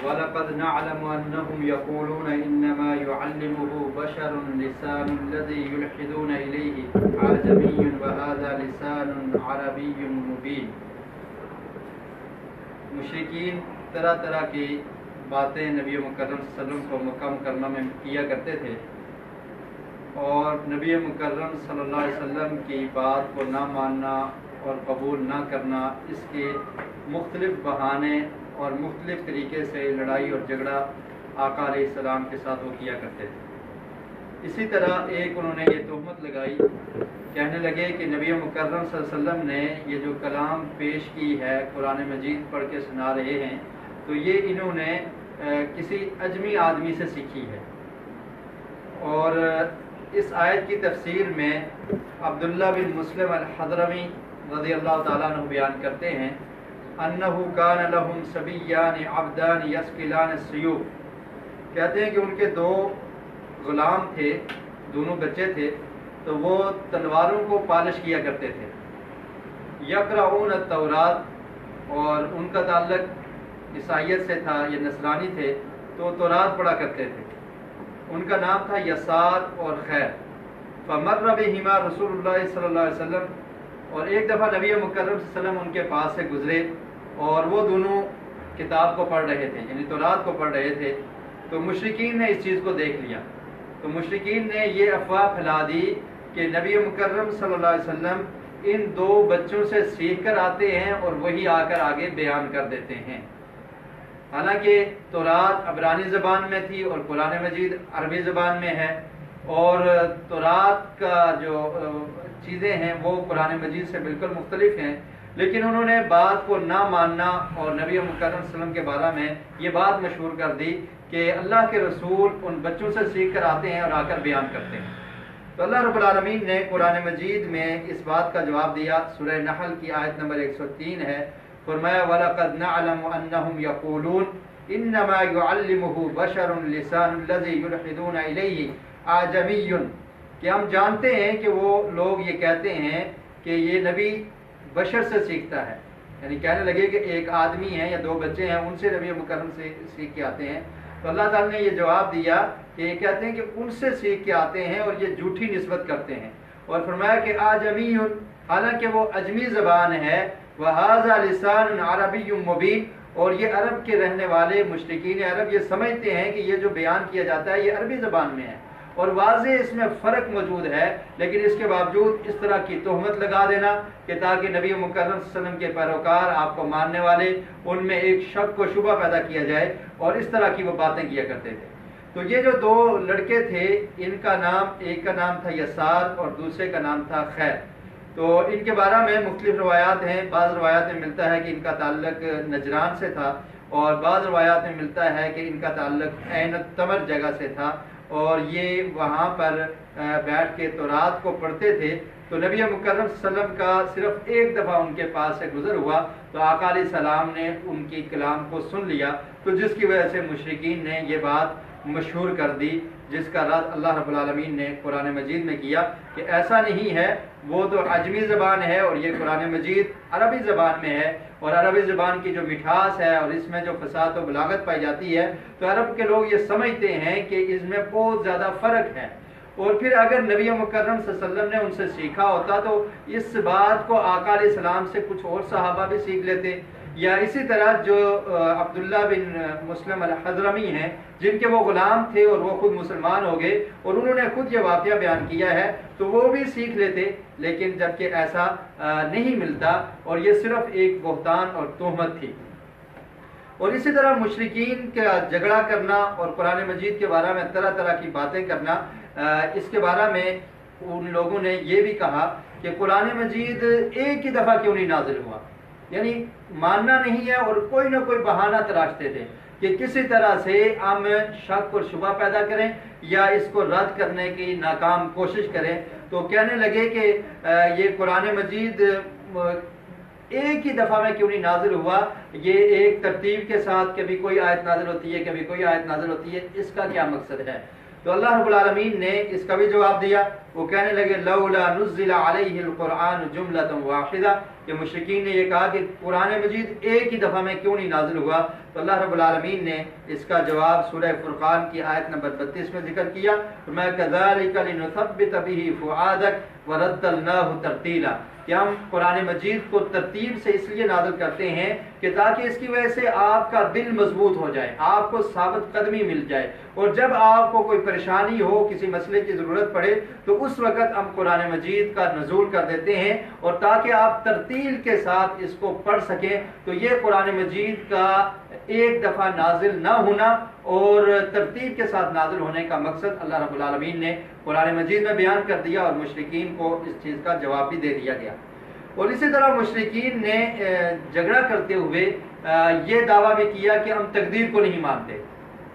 وَلَقَدْ نَعْلَمُ أَنَّهُمْ يَقُولُونَ إِنَّمَا يُعَلِّمُهُ بَشَرٌ لِسَانُ الَّذِي يُلْحِدُونَ إِلَيْهِ أَعْجَمِيٌّ وَهَذَا لِسَانٌ عَرَبِيٌّ مُبِينٌ۔ مشرکین طرح طرح کی باتیں نبی مکرم صلی اللہ علیہ وسلم کو مکہ مکرمہ میں کیا کرتے تھے، اور نبی مکرم صلی اللہ علیہ وسلم کی بات کو نہ ماننا اور قبول نہ کرنا، اس کے مختلف بہانے اور مختلف طریقے سے لڑائی اور جھگڑا آقا علیہ السلام کے ساتھ وہ کیا کرتے تھے۔ اسی طرح ایک انہوں نے یہ تہمت لگائی، کہنے لگے کہ نبی مکرم صلی اللہ علیہ وسلم نے یہ جو کلام پیش کی ہے، قرآن مجید پڑھ کے سنا رہے ہیں، تو یہ انہوں نے کسی اجمی آدمی سے سیکھی ہے۔ اور اس آیت کی تفسیر میں عبداللہ بن مسلم الحضرمی رضی اللہ تعالیٰ عنہ بیان کرتے ہیں، انہو کان لہم صبیان عبدان یسکلان السیوف، کہتے ہیں کہ ان کے دو غلام تھے، دونوں بچے تھے، تو وہ تلواروں کو پالش کیا کرتے تھے۔ یقرؤون التورات، اور ان کا تعلق عیسائیت سے تھا، یہ نصرانی تھے، تو تورات پڑھا کرتے تھے۔ ان کا نام تھا یسار اور خیر۔ فمر بہما رسول اللہ صلی اللہ علیہ وسلم، اور ایک دفعہ نبی مکرم صلی اللہ علیہ وسلم ان کے پاس سے گزرے، اور وہ دونوں کتاب کو پڑھ رہے تھے، یعنی تورات کو پڑھ رہے تھے۔ تو مشرکین نے اس چیز کو دیکھ لیا، تو مشرکین نے یہ افواہ پھیلا دی کہ نبی مکرم صلی اللہ علیہ وسلم ان دو بچوں سے سیکھ کر آتے ہیں اور وہی آ کر آگے بیان کر دیتے ہیں۔ حالانکہ تورات عبرانی زبان میں تھی اور قرآن مجید عربی زبان میں ہے، اور تورات کا جو چیزیں ہیں وہ قرآن مجید سے بالکل مختلف ہیں، لیکن انہوں نے بات کو نہ ماننا اور نبی مکرم صلی اللہ علیہ وسلم کے بارے میں یہ بات مشہور کر دی کہ اللہ کے رسول ان بچوں سے سیکھ کر آتے ہیں اور آ کر بیان کرتے ہیں۔ تو اللہ رب العالمین نے قرآن مجید میں اس بات کا جواب دیا، سورہ نحل کی آیت نمبر 103 ہے، فرمایا وَلَقَدْ نَعْلَمُ أَنَّهُمْ يَقُولُونَ إِنَّمَا يُعَلِّمُهُ بَشَرٌ لِسَانُ الَّذِي يُلْحِدُونَ إِلَيْهِ أَعْجَمِيٌّ، کہ ہم جانتے ہیں کہ وہ لوگ یہ کہتے ہیں کہ یہ نبی بشر سے سیکھتا ہے، یعنی کہنے لگے کہ ایک آدمی ہے یا دو بچے ہیں، ان سے نبی مکرم سے سیکھ کے آتے ہیں۔ تو اللہ تعالیٰ نے یہ جواب دیا کہ یہ کہتے ہیں کہ ان سے سیکھ کے آتے ہیں اور یہ جھوٹی نسبت کرتے ہیں، اور فرمایا کہ آجمی، حالانکہ وہ اجمی زبان ہے، وَهَذَا لِسَانٌ عَرَبِيٌّ مُبِينٌ، اور یہ عرب کے رہنے والے مشرکین عرب یہ سمجھتے ہیں کہ یہ جو بیان کیا جاتا ہے یہ عربی زبان میں ہے، اور واضح اس میں فرق موجود ہے، لیکن اس کے باوجود اس طرح کی تہمت لگا دینا کہ تاکہ نبی مکرم صلی اللہ علیہ وسلم کے پیروکار، آپ کو ماننے والے، ان میں ایک شک و شبہ پیدا کیا جائے، اور اس طرح کی وہ باتیں کیا کرتے تھے۔ تو یہ جو دو لڑکے تھے، ان کا نام، ایک کا نام تھا یسار اور دوسرے کا نام تھا خیر۔ تو ان کے بارے میں مختلف روایات ہیں، بعض روایات میں ملتا ہے کہ ان کا تعلق نجران سے تھا، اور بعض روایات میں ملتا ہے کہ ان کا تعلق عین التمر جگہ سے تھا، اور یہ وہاں پر بیٹھ کے تورات کو پڑھتے تھے۔ تو نبی مکرم صلی اللہ علیہ وسلم کا صرف ایک دفعہ ان کے پاس سے گزر ہوا تو آقا علیہ السلام نے ان کی کلام کو سن لیا، تو جس کی وجہ سے مشرکین نے یہ بات مشہور کر دی، جس کا رد اللہ رب العالمین نے قرآن مجید میں کیا کہ ایسا نہیں ہے، وہ تو عجمی زبان ہے اور یہ قرآن مجید عربی زبان میں ہے، اور عربی زبان کی جو مٹھاس ہے اور اس میں جو فصاحت و بلاغت پائی جاتی ہے، تو عرب کے لوگ یہ سمجھتے ہیں کہ اس میں بہت زیادہ فرق ہے۔ اور پھر اگر نبی مکرم صلی اللہ علیہ وسلم نے ان سے سیکھا ہوتا تو اس بات کو آقا علیہ السلام سے کچھ اور صحابہ بھی سیکھ لیتے، یا اسی طرح جو عبداللہ بن مسلم الحضرمی ہیں، جن کے وہ غلام تھے اور وہ خود مسلمان ہو گئے اور انہوں نے خود یہ واقعہ بیان کیا ہے، تو وہ بھی سیکھ لیتے، لیکن جبکہ ایسا نہیں ملتا، اور یہ صرف ایک بہتان اور تہمت تھی۔ اور اسی طرح مشرکین کا جھگڑا کرنا اور قرآن مجید کے بارے میں طرح طرح کی باتیں کرنا، اس کے بارے میں ان لوگوں نے یہ بھی کہا کہ قرآن مجید ایک ہی دفعہ کیوں نہیں نازل ہوا، یعنی ماننا نہیں ہے اور کوئی نہ کوئی بہانہ تراشتے تھے کہ کسی طرح سے ہم شک اور شبہ پیدا کریں یا اس کو رد کرنے کی ناکام کوشش کریں۔ تو کہنے لگے کہ یہ قرآن مجید ایک ہی دفعہ میں کیوں نہیں نازل ہوا، یہ ایک ترتیب کے ساتھ کبھی کوئی آیت نازل ہوتی ہے کبھی کوئی آیت نازل ہوتی ہے، اس کا کیا مقصد ہے؟ تو اللہ رب العالمین نے اس کا بھی جواب دیا، وہ کہنے لگے لولا نزل علیہ القرآن جملۃ واحدہ، کہ مشرکین نے یہ کہا کہ قرآن مجید ایک ہی دفعہ میں کیوں نہیں نازل ہوا، تو اللہ رب العالمین نے اس کا جواب سورہ فرقان کی آیت نمبر 32 میں ذکر کیا، فرمایا كَذَلِكَ لِنُثَبِّتَ بِهِ فُؤَادَكَ وَرَتَّلْنَاهُ تَرْتِيلًا، کہ ہم قرآن مجید کو ترتیب سے اس لیے نازل کرتے ہیں کہ تاکہ اس کی وجہ سے آپ کا دل مضبوط ہو جائے، آپ کو ثابت قدمی مل جائے، اور جب آپ کو کوئی پریشانی ہو، کسی مسئلے کی ضرورت پڑے تو اس وقت ہم قرآن مجید کا نزول کر دیتے ہیں، اور تاکہ آپ ترتیل کے ساتھ اس کو پڑھ سکیں۔ تو یہ قرآن مجید کا ایک دفعہ نازل نہ ہونا اور ترتیب کے ساتھ نازل ہونے کا مقصد اللہ رب العالمین نے قرآن مجید میں بیان کر دیا، اور مشرکین کو اس چیز کا جواب بھی دے دیا گیا۔ اور اسی طرح مشرکین نے جھگڑا کرتے ہوئے یہ دعویٰ بھی کیا کہ ہم تقدیر کو نہیں مانتے،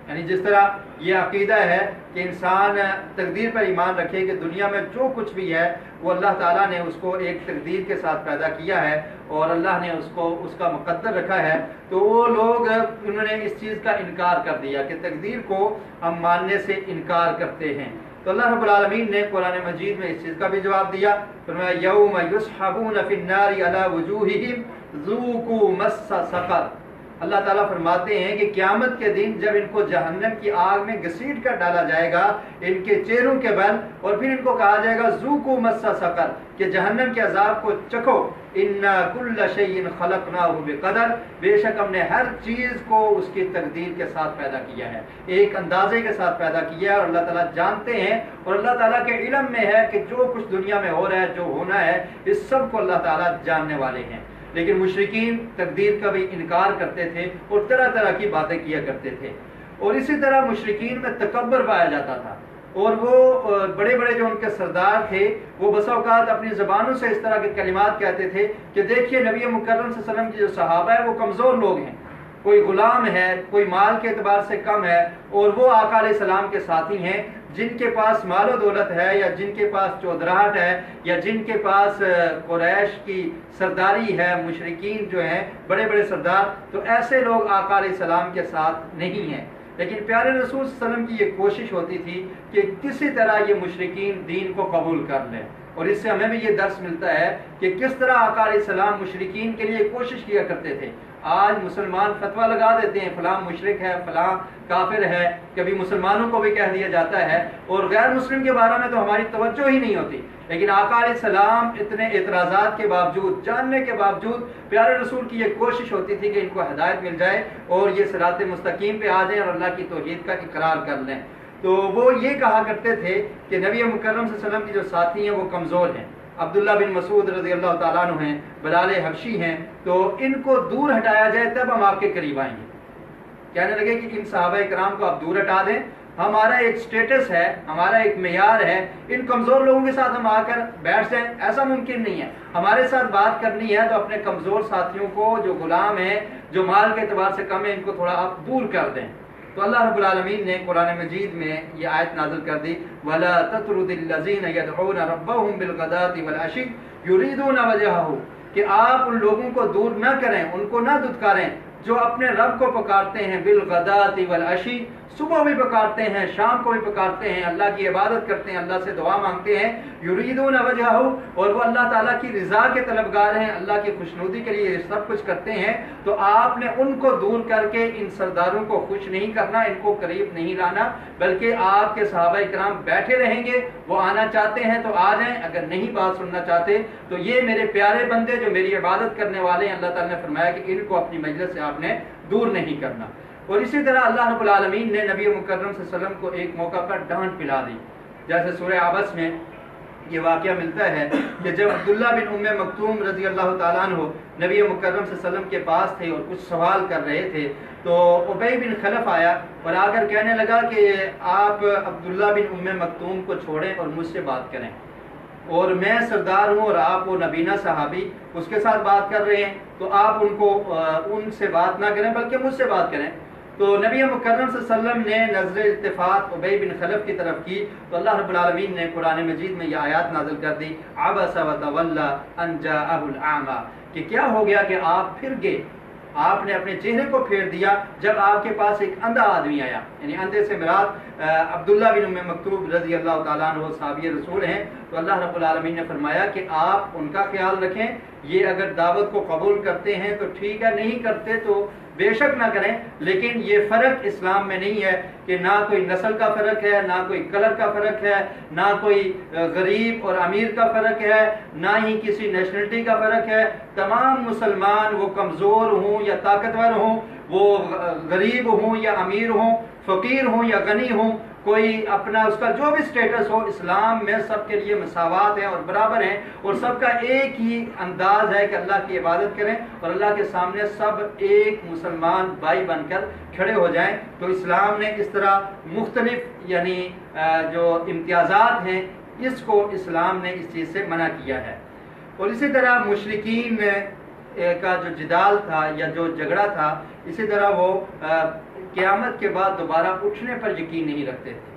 یعنی جس طرح یہ عقیدہ ہے کہ انسان تقدیر پر ایمان رکھے کہ دنیا میں جو کچھ بھی ہے وہ اللہ تعالیٰ نے اس کو ایک تقدیر کے ساتھ پیدا کیا ہے اور اللہ نے اس کا مقدر رکھا ہے، تو وہ لوگ انہوں نے اس چیز کا انکار کر دیا کہ تقدیر کو ہم ماننے سے انکار کرتے ہیں۔ تو اللہ رب العالمین نے قرآن مجید میں اس چیز کا بھی جواب دیا، فرمایا یوم یسحبون فی النار علی وجوہہم ذوقوا مس سقر۔ اللہ تعالیٰ فرماتے ہیں کہ قیامت کے دن جب ان کو جہنم کی آگ میں گھسیٹ کر ڈالا جائے گا ان کے چہروں کے بل، اور پھر ان کو کہا جائے گا ذوقوا مس سقر، کہ جہنم کے عذاب کو چکھو، انا کل شیء خلقناہ بقدر، بے شک ہم نے ہر چیز کو اس کی تقدیر کے ساتھ پیدا کیا ہے، ایک اندازے کے ساتھ پیدا کیا ہے، اور اللہ تعالیٰ جانتے ہیں اور اللہ تعالیٰ کے علم میں ہے کہ جو کچھ دنیا میں ہو رہا ہے، جو ہونا ہے، اس سب کو اللہ تعالیٰ جاننے والے ہیں۔ لیکن مشرکین تقدیر کا بھی انکار کرتے تھے اور طرح طرح کی باتیں کیا کرتے تھے، اور اسی طرح مشرکین میں تکبر پایا جاتا تھا، اور وہ بڑے بڑے جو ان کے سردار تھے وہ بسا اوقات اپنی زبانوں سے اس طرح کے کلمات کہتے تھے کہ دیکھیے نبی مکرم صلی اللہ علیہ وسلم کی جو صحابہ ہے وہ کمزور لوگ ہیں، کوئی غلام ہے، کوئی مال کے اعتبار سے کم ہے، اور وہ آقا علیہ السلام کے ساتھی ہیں جن کے پاس مال و دولت ہے، یا جن کے پاس چودراہٹ ہے، یا جن کے پاس قریش کی سرداری ہے، مشرکین جو ہیں بڑے بڑے سردار، تو ایسے لوگ آقا علیہ السلام کے ساتھ نہیں ہیں۔ لیکن پیارے رسول صلی اللہ علیہ وسلم کی یہ کوشش ہوتی تھی کہ کسی طرح یہ مشرکین دین کو قبول کر لیں، اور اس سے ہمیں بھی یہ درس ملتا ہے کہ کس طرح آقا علیہ السلام مشرکین کے لیے کوشش کیا کرتے تھے۔ آج مسلمان فتویٰ لگا دیتے ہیں فلاں مشرک ہے، فلاں کافر ہے، کبھی مسلمانوں کو بھی کہہ دیا جاتا ہے، اور غیر مسلم کے بارے میں تو ہماری توجہ ہی نہیں ہوتی، لیکن آقا علیہ السلام اتنے اعتراضات کے باوجود، جاننے کے باوجود، پیارے رسول کی یہ کوشش ہوتی تھی کہ ان کو ہدایت مل جائے اور یہ صراط مستقیم پہ آ جائیں اور اللہ کی توحید کا اقرار کر لیں۔ تو وہ یہ کہا کرتے تھے کہ نبی مکرم صلی اللہ علیہ وسلم کی جو ساتھی ہیں وہ کمزور ہیں، عبداللہ بن مسعود رضی اللہ تعالیٰ عنہ ہیں، بلال حبشی ہیں، تو ان کو دور ہٹایا جائے تب ہم آپ کے قریب آئیں گے۔ کہنے لگے کہ ان صحابہ کرام کو آپ دور ہٹا دیں، ہمارا ایک سٹیٹس ہے، ہمارا ایک معیار ہے، ان کمزور لوگوں کے ساتھ ہم آ کر بیٹھ جائیں، ایسا ممکن نہیں ہے۔ ہمارے ساتھ بات کرنی ہے تو اپنے کمزور ساتھیوں کو، جو غلام ہیں، جو مال کے اعتبار سے کم ہیں، ان کو تھوڑا آپ دور کر دیں۔ تو اللہ رب العالمین نے قرآن مجید میں یہ آیت نازل کر دی، وَلَا تَطْرُدِ الَّذِينَ يَدْعُونَ رَبَّهُمْ بِالْغَدَاةِ وَالْعَشِيِّ يُرِيدُونَ وَجْهَهُ، کہ آپ ان لوگوں کو دور نہ کریں، ان کو نہ دھتکاریں جو اپنے رب کو پکارتے ہیں، بالغداۃ والعشی، صبح بھی پکارتے ہیں، شام کو بھی پکارتے ہیں، اللہ کی عبادت کرتے ہیں، اللہ سے دعا مانگتے ہیں، یریدون وجہہ، اور وہ اللہ تعالیٰ کی رضا کے طلبگار ہیں، اللہ کی خوشنودی کے لیے یہ سب کچھ کرتے ہیں۔ تو آپ نے ان کو دور کر کے ان سرداروں کو خوش نہیں کرنا، ان کو قریب نہیں لانا، بلکہ آپ کے صحابہ کرام بیٹھے رہیں گے، وہ آنا چاہتے ہیں تو آ جائیں، اگر نہیں بات سننا چاہتے تو یہ میرے پیارے بندے جو میری عبادت کرنے والے ہیں، اللہ تعالیٰ نے فرمایا کہ ان کو اپنی مجلس سے آپ نے دور نہیں کرنا۔ اور اسی طرح اللہ رب العالمین نے نبی مکرم صلی اللہ علیہ وسلم کو ایک موقع پر ڈانٹ پلا دی، جیسے سورہ عبس میں یہ واقعہ ملتا ہے کہ جب عبداللہ بن ام مکتوم رضی اللہ تعالیٰ عنہ نبی مکرم صلی اللہ علیہ وسلم کے پاس تھے اور کچھ سوال کر رہے تھے، تو ابی بن خلف آیا اور آ کر کہنے لگا کہ آپ عبداللہ بن ام مکتوم کو چھوڑیں اور مجھ سے بات کریں، اور میں سردار ہوں اور آپ وہ نبینا صحابی اس کے ساتھ بات کر رہے ہیں، تو آپ ان سے بات نہ کریں بلکہ مجھ سے بات کریں۔ تو نبی مکرم صلی اللہ علیہ وسلم نے نظر التفات ابی بن خلف کی طرف کی، تو اللہ رب العالمین نے قرآن مجید میں یہ آیات نازل کر دی، عبس وتولی ان جاءہ الاعمی، کہ کیا ہو گیا کہ آپ پھر گئے، آپ نے اپنے چہرے کو پھیر دیا جب آپ کے پاس ایک اندھا آدمی آیا. یعنی اندھے سے مراد عبداللہ بن ام مکتوم رضی اللہ تعالیٰ عنہ صحابی رسول ہیں. تو اللہ رب العالمین نے فرمایا کہ آپ ان کا خیال رکھیں, یہ اگر دعوت کو قبول کرتے ہیں تو ٹھیک ہے, نہیں کرتے تو بے شک نہ کریں, لیکن یہ فرق اسلام میں نہیں ہے کہ نہ کوئی نسل کا فرق ہے, نہ کوئی کلر کا فرق ہے, نہ کوئی غریب اور امیر کا فرق ہے, نہ ہی کسی نیشنلٹی کا فرق ہے. تمام مسلمان وہ کمزور ہوں یا طاقتور ہوں, وہ غریب ہوں یا امیر ہوں, فقیر ہوں یا غنی ہوں, کوئی اپنا اس کا جو بھی سٹیٹس ہو, اسلام میں سب کے لیے مساوات ہیں اور برابر ہیں, اور سب کا ایک ہی انداز ہے کہ اللہ کی عبادت کریں اور اللہ کے سامنے سب ایک مسلمان بھائی بن کر کھڑے ہو جائیں. تو اسلام نے اس طرح مختلف یعنی جو امتیازات ہیں اس کو اسلام نے اس چیز سے منع کیا ہے. اور اسی طرح مشرکین کا جو جدال تھا یا جو جھگڑا تھا, اسی طرح وہ قیامت کے بعد دوبارہ اٹھنے پر یقین نہیں رکھتے تھے,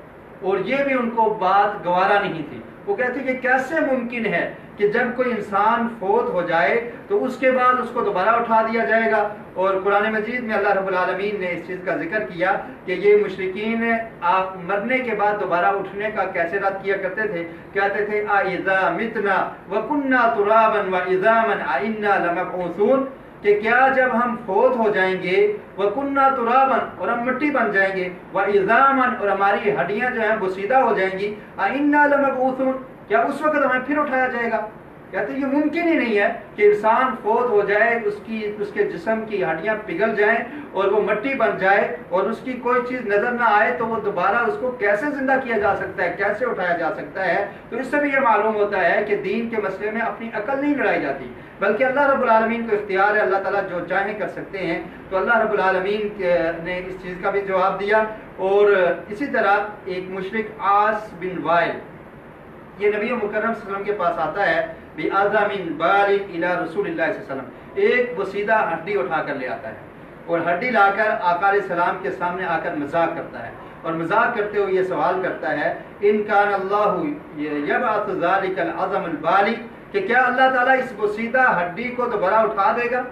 اور یہ بھی ان کو بات گوارا نہیں تھی. وہ کہتے کہ کیسے ممکن ہے کہ جب کوئی انسان فوت ہو جائے تو اس کے بعد اس کو دوبارہ اٹھا دیا جائے گا. اور قرآن مجید میں اللہ رب العالمین نے اس چیز کا ذکر کیا کہ یہ مشرکین آپ مرنے کے بعد دوبارہ اٹھنے کا کیسے رد کیا کرتے تھے. کہتے تھے اَإِذَا مِتْنَا وَكُنَّا تُرَابًا وَعِظَامًا أَإِنَّا لَمَبْعُوثُونَ, کہ کیا جب ہم فوت ہو جائیں گے, وَكُنَّا تُرَابًا, اور ہم مٹی بن جائیں گے, وَعِظَامًا, اور ہماری ہڈیاں جو ہیں بسیدہ ہو جائیں گی, أَإِنَّا لَمَبْعُوثُونَ, کیا اس وقت ہمیں پھر اٹھایا جائے گا. کہتے ہیں یہ ممکن ہی نہیں ہے کہ انسان فوت ہو جائے, اس کے جسم کی ہڈیاں پگھل جائیں اور وہ مٹی بن جائے اور اس کی کوئی چیز نظر نہ آئے, تو وہ دوبارہ اس کو کیسے زندہ کیا جا سکتا ہے, کیسے اٹھایا جا سکتا ہے. تو اس سے بھی یہ معلوم ہوتا ہے کہ دین کے مسئلے میں اپنی عقل نہیں لڑائی جاتی, بلکہ اللہ رب العالمین کو اختیار ہے, اللہ تعالیٰ جو چاہیں کر سکتے ہیں. تو اللہ رب العالمین نے اس چیز کا بھی جواب دیا. اور اسی طرح ایک مشرک عاص بن وائل, یہ نبی مکرم صلی اللہ علیہ وسلم کے پاس آتا ہے, بِأَعْظَمٍ بَالٍ إِلَى رسول اللہ صلی اللہ علیہ وسلم, ایک بسیدہ ہڈی اٹھا کر لے آتا ہے, اور ہڈی لا کر آقا علیہ السلام کے سامنے آ کر مذاق کرتا ہے, اور مذاق کرتے ہوئے یہ سوال کرتا ہے, إِن كَانَ اللَّهُ يَبْعَثُ ذَلِكَ الْعَظَمَ الْبَالِي, کہ کیا اللہ تعالیٰ اس بسیدہ ہڈی کو دوبارہ اٹھا دے گا.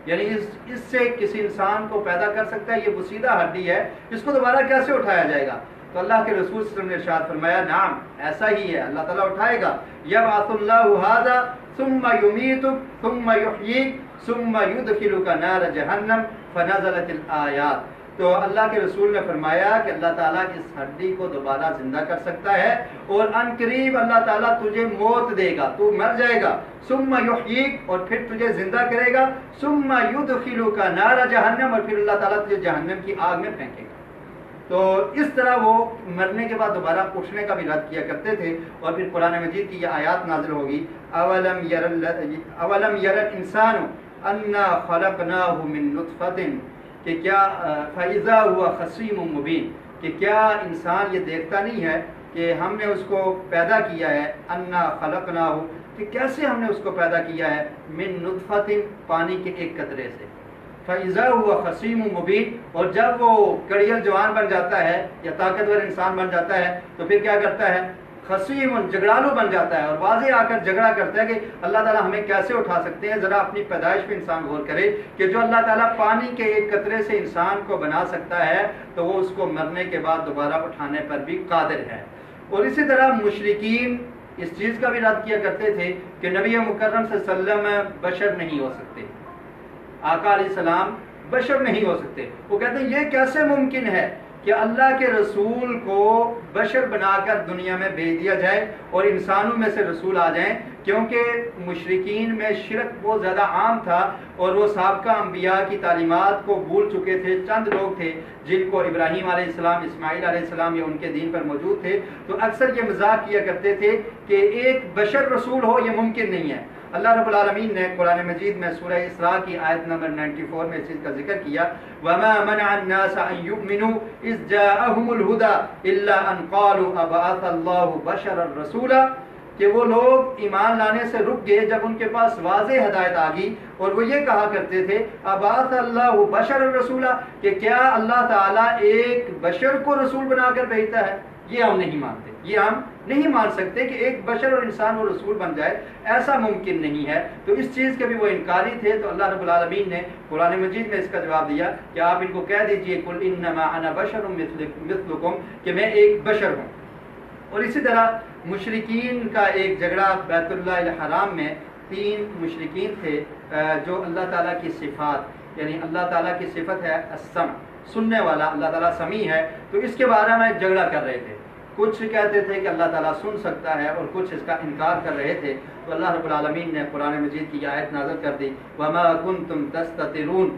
یعنی اس سے کسی انسان کو پیدا کر سکتا ہے, یہ بسیدہ ہڈی ہے, اس کو دوبارہ کیسے اٹھایا جائے گا. تو اللہ کے رسول صلی اللہ علیہ وسلم نے ارشاد فرمایا, نعم, ایسا ہی ہے, اللہ تعالیٰ اٹھائے گا. یبعث اللہ ھذا ثم یمیتک ثم یحییک ثم یدخلک نار جہنم فنزلت الآیات. تو اللہ کے رسول نے فرمایا کہ اللہ تعالیٰ اس ہڈی کو دوبارہ زندہ کر سکتا ہے, اور ان قریب اللہ تعالیٰ تجھے موت دے گا, تو مر جائے گا, ثم یحییک, اور پھر تجھے زندہ کرے گا, ثم یدخلک نار جہنم, اور پھر اللہ تعالیٰ تجھے جہنم کی آگ میں پھینکے گا. تو اس طرح وہ مرنے کے بعد دوبارہ اٹھنے کا بھی رد کیا کرتے تھے. اور پھر قرآن مجید کی یہ آیات نازل ہوگی, اولم یر الانسان انا خلقناہ من نطفۃ, کہ کیا فاذا هو خصیم مبین, کہ کیا انسان یہ دیکھتا نہیں ہے کہ ہم نے اس کو پیدا کیا ہے, انا خلقناہ, کہ کیسے ہم نے اس کو پیدا کیا ہے, من نطفۃ, پانی کے ایک قطرے سے, فَإِذَا هُوَ خَصِيمٌ مُبِينٌ, اور جب وہ کڑیل جوان بن جاتا ہے یا طاقتور انسان بن جاتا ہے تو پھر کیا کرتا ہے, خصیم, جھگڑالو بن جاتا ہے, اور واضح آ کر جھگڑا کرتا ہے کہ اللہ تعالیٰ ہمیں کیسے اٹھا سکتے ہیں. ذرا اپنی پیدائش پہ انسان غور کرے کہ جو اللہ تعالیٰ پانی کے ایک قطرے سے انسان کو بنا سکتا ہے تو وہ اس کو مرنے کے بعد دوبارہ اٹھانے پر بھی قادر ہے. اور اسی طرح مشرکین اس چیز کا بھی رد کیا کرتے تھے کہ نبی مکرم صلی اللہ علیہ وسلم بشر نہیں ہو سکتے, آقا علیہ السلام بشر نہیں ہو سکتے. وہ کہتے ہیں یہ کیسے ممکن ہے کہ اللہ کے رسول کو بشر بنا کر دنیا میں بھیج دیا جائے اور انسانوں میں سے رسول آ جائیں, کیونکہ مشرکین میں شرک بہت زیادہ عام تھا اور وہ سابقہ انبیاء کی تعلیمات کو بھول چکے تھے. چند لوگ تھے جن کو ابراہیم علیہ السلام, اسماعیل علیہ السلام یہ ان کے دین پر موجود تھے, تو اکثر یہ مذاق کیا کرتے تھے کہ ایک بشر رسول ہو, یہ ممکن نہیں ہے. اللہ رب العالمین نے قرآن مجید میں سورہ اسراء کی آیت نمبر 94 میں اس چیز کا ذکر کیا, وَمَا مَنَعَ النَّاسَ أَن يُؤْمِنُوا إِذْ جَاءَهُمُ الْهُدَى إِلَّا أَن قَالُوا أَبَعَثَ اللَّهُ بَشَرًا رَسُولًا, کہ وہ لوگ ایمان لانے سے رک گئے جب ان کے پاس واضح ہدایت آ گئی, اور وہ یہ کہا کرتے تھے أَبَعَثَ اللَّهُ بَشَرًا رَسُولًا, کہ کیا اللہ تعالیٰ ایک بشر کو رسول بنا کر بھیجتا ہے. یہ ہم نہیں مانتے، یہ ہم نہیں مان سکتے کہ ایک بشر اور انسان وہ رسول بن جائے، ایسا ممکن نہیں ہے۔ تو اس چیز کے بھی وہ انکاری تھے، تو اللہ رب العالمین نے قرآن مجید میں اس کا جواب دیا کہ آپ ان کو کہہ دیجئے قل انما انا بشر مثلکم، کہ میں ایک بشر ہوں۔ اور اسی طرح مشرکین کا ایک جھگڑا بیت اللہ الحرام میں 3 مشرکین تھے جو اللہ تعالیٰ کی صفات، یعنی اللہ تعالیٰ کی صفت ہے السمع، سننے والا، اللہ تعالیٰ سمیع ہے، تو اس کے بارے میں جھگڑا کر رہے تھے۔ کچھ کہتے تھے کہ اللہ تعالیٰ سن سکتا ہے اور کچھ اس کا انکار کر رہے تھے۔ تو اللہ رب العالمین نے قرآن مجید کی آیت نازل کر دی وَمَا كُنْتُمْ تَسْتَتِرُونَ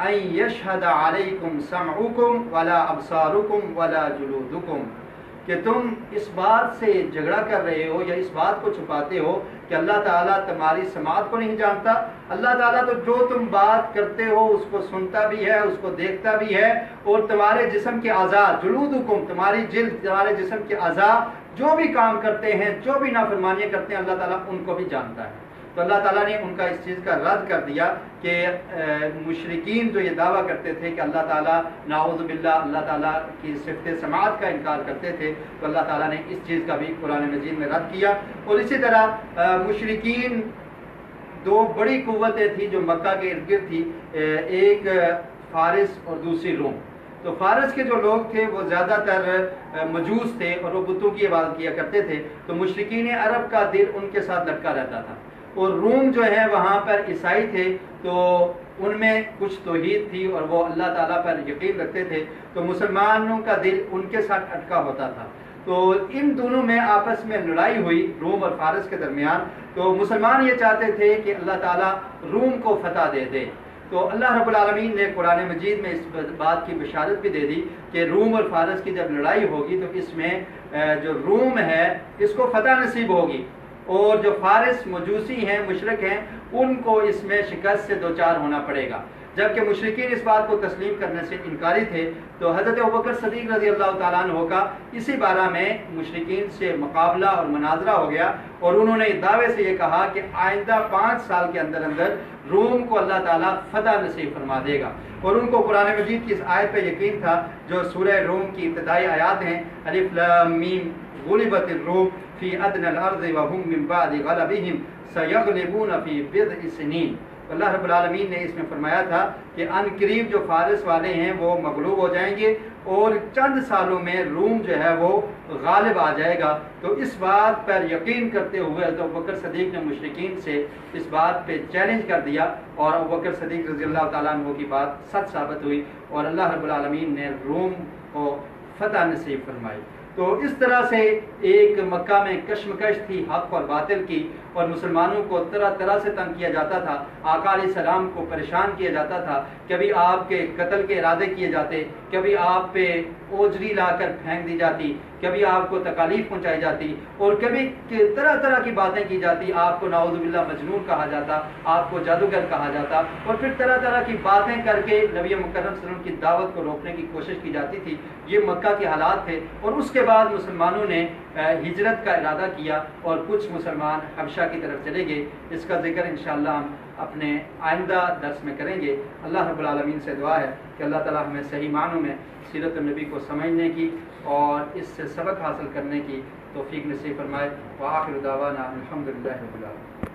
أَن يَشْهَدَ عَلَيْكُمْ سَمْعُكُمْ وَلَا أَبْصَارُكُمْ وَلَا جُلُودُكُمْ، کہ تم اس بات سے جھگڑا کر رہے ہو یا اس بات کو چھپاتے ہو کہ اللہ تعالیٰ تمہاری سماعت کو نہیں جانتا۔ اللہ تعالیٰ تو جو تم بات کرتے ہو اس کو سنتا بھی ہے، اس کو دیکھتا بھی ہے، اور تمہارے جسم کے اعضاء، جلودکم، تمہاری جلد، تمہارے جسم کے اعضاء جو بھی کام کرتے ہیں، جو بھی نافرمانیاں کرتے ہیں، اللہ تعالیٰ ان کو بھی جانتا ہے۔ تو اللہ تعالیٰ نے ان کا اس چیز کا رد کر دیا کہ مشرکین جو یہ دعویٰ کرتے تھے کہ اللہ تعالیٰ نعوذ باللہ اللہ تعالیٰ کی صفت سماعت کا انکار کرتے تھے، تو اللہ تعالیٰ نے اس چیز کا بھی قرآن مجید میں رد کیا۔ اور اسی طرح مشرکین 2 بڑی قوتیں تھیں جو مکہ کے ارد گرد تھی، ایک فارس اور دوسری روم۔ تو فارس کے جو لوگ تھے وہ زیادہ تر مجوس تھے اور وہ بتوں کی عبادت کیا کرتے تھے، تو مشرکین عرب کا دل ان کے ساتھ لٹکا رہتا تھا۔ اور روم جو ہے وہاں پر عیسائی تھے، تو ان میں کچھ توحید تھی اور وہ اللہ تعالیٰ پر یقین رکھتے تھے، تو مسلمانوں کا دل ان کے ساتھ اٹکا ہوتا تھا۔ تو ان دونوں میں آپس میں لڑائی ہوئی روم اور فارس کے درمیان۔ تو مسلمان یہ چاہتے تھے کہ اللہ تعالیٰ روم کو فتح دے دے، تو اللہ رب العالمین نے قرآن مجید میں اس بات کی بشارت بھی دے دی کہ روم اور فارس کی جب لڑائی ہوگی تو اس میں جو روم ہے اس کو فتح نصیب ہوگی، اور جو فارس مجوسی ہیں، مشرک ہیں، ان کو اس میں شکست سے دوچار ہونا پڑے گا۔ جبکہ مشرکین اس بات کو تسلیم کرنے سے انکاری تھے، تو حضرت ابوبکر صدیق رضی اللہ تعالیٰ عنہ کا اسی بارہ میں مشرکین سے مقابلہ اور مناظرہ ہو گیا، اور انہوں نے دعوے سے یہ کہا کہ آئندہ 5 سال کے اندر اندر روم کو اللہ تعالیٰ فتح نصیب فرما دے گا۔ اور ان کو قرآن مجید کی اس آیت پہ یقین تھا جو سورہ روم کی ابتدائی آیات ہیں، الف لام میم غلبت الروم فی ادنى الارض وهم من بعد غلبهم سيغلبون في بضع سنين۔ اللہ رب العالمین نے اس میں فرمایا تھا کہ ان قریب جو فارس والے ہیں وہ مغلوب ہو جائیں گے اور چند سالوں میں روم جو ہے وہ غالب آ جائے گا۔ تو اس بات پر یقین کرتے ہوئے حضرت ابوبکر صدیق نے مشرکین سے اس بات پہ چیلنج کر دیا، اور ابوبکر صدیق رضی اللہ تعالیٰ عنہ کی بات سچ ثابت ہوئی، اور اللہ رب العالمین نے روم کو فتح نصیب فرمائی۔ تو اس طرح سے ایک مکہ میں کشمکش تھی حق اور باطل کی، اور مسلمانوں کو طرح طرح سے تنگ کیا جاتا تھا، آقا علیہ السلام کو پریشان کیا جاتا تھا، کبھی آپ کے قتل کے ارادے کیے جاتے، کبھی آپ پہ اوجری لا کر پھینک دی جاتی، کبھی آپ کو تکالیف پہنچائی جاتی، اور کبھی طرح طرح کی باتیں کی جاتی، آپ کو نعوذ باللہ مجنون کہا جاتا، آپ کو جادوگر کہا جاتا، اور پھر طرح طرح کی باتیں کر کے نبی مکرم صلی اللہ علیہ وسلم کی دعوت کو روکنے کی کوشش کی جاتی تھی۔ یہ مکہ کے حالات تھے، اور اس کے بعد مسلمانوں نے ہجرت کا ارادہ کیا اور کچھ مسلمان حبشہ کی طرف چلے گئے۔ اس کا ذکر انشاءاللہ ہم اپنے آئندہ درس میں کریں گے۔ اللہ رب العالمین سے دعا ہے کہ اللہ تعالی ہمیں صحیح معنوں میں سیرت النبی کو سمجھنے کی اور اس سے سبق حاصل کرنے کی توفیق نصیب فرمائے۔ وآخر دعوانا الحمدللہ رب العالمین۔